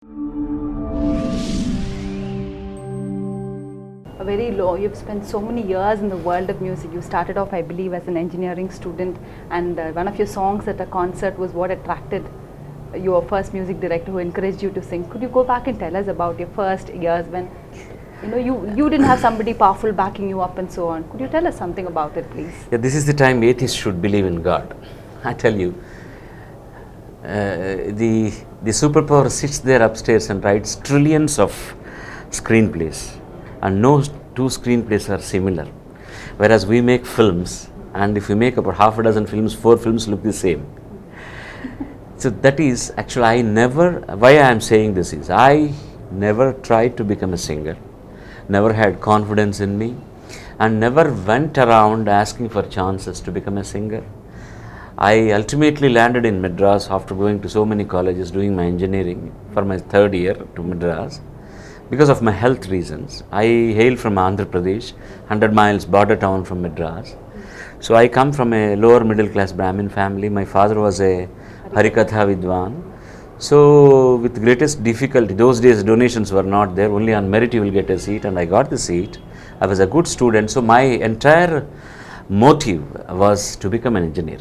You've spent so many years in the world of music. You started off, I believe, as an engineering student, and one of your songs at a concert was what attracted your first music director who encouraged you to sing. Could you go back and tell us about your first years when you didn't have somebody powerful backing you up and so on? Could you tell us something about it, please? Yeah, this is the time atheists should believe in God. I tell you, the superpower sits there upstairs and writes trillions of screenplays, and no two screenplays are similar. Whereas we make films, and if we make about half a dozen films, 4 films look the same. So that is actually, why I am saying this is, I never tried to become a singer, never had confidence in me, and never went around asking for chances to become a singer. I ultimately landed in Madras after going to so many colleges, doing my engineering for my 3rd year to Madras. Because of my health reasons, I hail from Andhra Pradesh, 100 miles border town from Madras. So I come from a lower middle class Brahmin family. My father was a Harikatha Vidwan. So with greatest difficulty, those days donations were not there, only on merit you will get a seat, and I got the seat. I was a good student, so my entire motive was to become an engineer.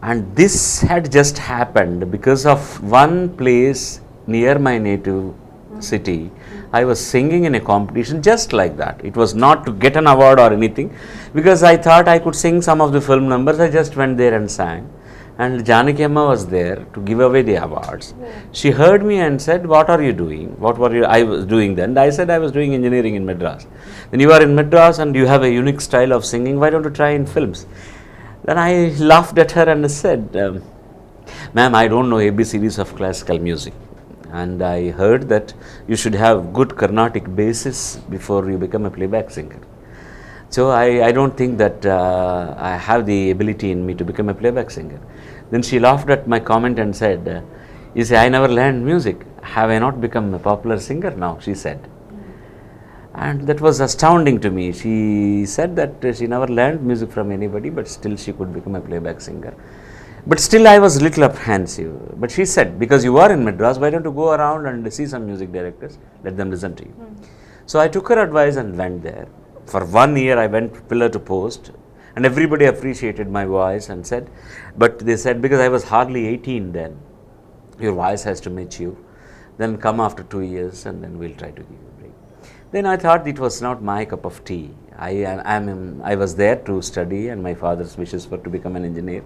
And this had just happened because of one place near my native city. I was singing in a competition just like that. It was not to get an award or anything, because I thought I could sing some of the film numbers. I just went there and sang. And Janaki Amma was there to give away the awards. She heard me and said, "What are you doing?" What were you? I was doing then. And I said, "I was doing engineering in Madras." "Then you are in Madras and you have a unique style of singing. Why don't you try in films?" Then I laughed at her and said, "Ma'am, I don't know ABCDs of classical music. And I heard that you should have good Carnatic basis before you become a playback singer. So I don't think that I have the ability in me to become a playback singer." Then she laughed at my comment and said, "You say, I never learned music. Have I not become a popular singer now?" she said. And that was astounding to me. She said that she never learned music from anybody, but still she could become a playback singer. But still I was a little apprehensive. But she said, "Because you are in Madras, why don't you go around and see some music directors, let them listen to you." So I took her advice and went there. For 1 year I went pillar to post, and everybody appreciated my voice and said, but they said, because I was hardly 18 then, "Your voice has to match you. Then come after 2 years and then we'll try to give you a break." Then I thought it was not my cup of tea. I was there to study, and my father's wishes were to become an engineer.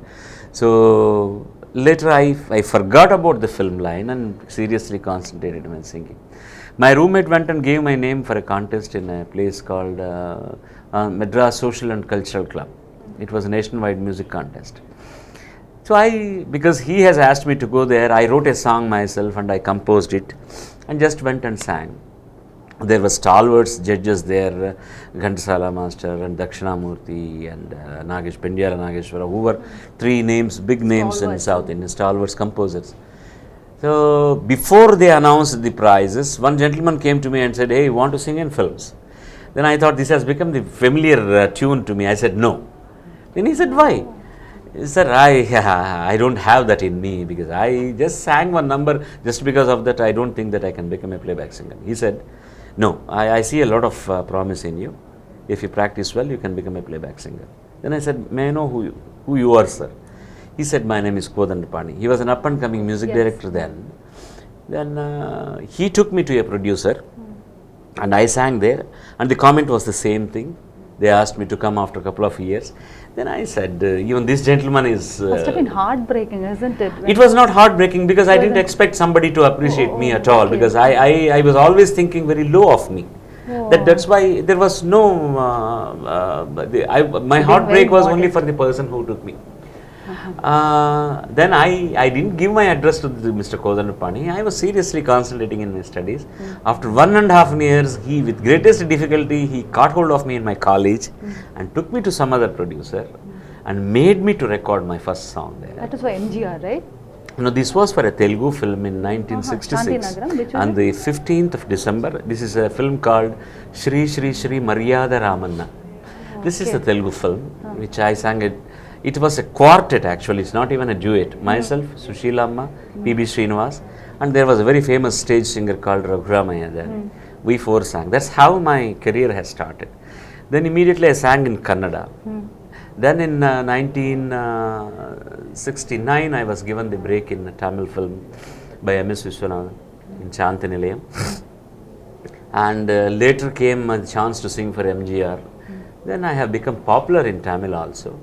So later I forgot about the film line and seriously concentrated on singing. My roommate went and gave my name for a contest in a place called Madras Social and Cultural Club. It was a nationwide music contest. So because he has asked me to go there, I wrote a song myself and I composed it and just went and sang. There were stalwart judges there, Ghantasala Master and Dakshinamurthy and Pendyala Nageshwara, who were 3 names, big names in South Indian, stalwarts composers. So before they announced the prizes, one gentleman came to me and said, "Hey, you want to sing in films?" Then I thought this has become the familiar tune to me. I said, "No." Then he said, "Why?" He said, I don't have that in me, because I just sang one number. Just because of that, I don't think that I can become a playback singer." He said, "No, I see a lot of promise in you. If you practice well, you can become a playback singer." Then I said, "May I know who you are, sir?" He said, "My name is Kodandapani." He was an up-and-coming music director then. Then he took me to a producer, and I sang there, and the comment was the same thing. They asked me to come after a couple of years. Then I said, even this gentleman is... must have been heartbreaking, isn't it? It was not heartbreaking, because I didn't expect somebody to appreciate me at all, because I was always thinking very low of me. That's why there was no... my heartbreak was only for the person who took me. Then I didn't give my address to Mr. Kodandapani. I was seriously concentrating in my studies. After 1.5 years, he, with greatest difficulty, he caught hold of me in my college and took me to some other producer and made me to record my first song there. That was for MGR, right? No, this was for a Telugu film in 1966. On the 15th of December, this is a film called Shri Shri Shri Maryada Ramanna. This is the Telugu film, which I sang it. It was a quartet actually, it's not even a duet. Myself, Sushila Amma, P.B. Srinivas, and there was a very famous stage singer called Raghuramaya there. We four sang. That's how my career has started. Then immediately I sang in Kannada. Then in 1969 I was given the break in a Tamil film by MS Viswanathan in Chantanilayam. And later came a chance to sing for MGR. Then I have become popular in Tamil also.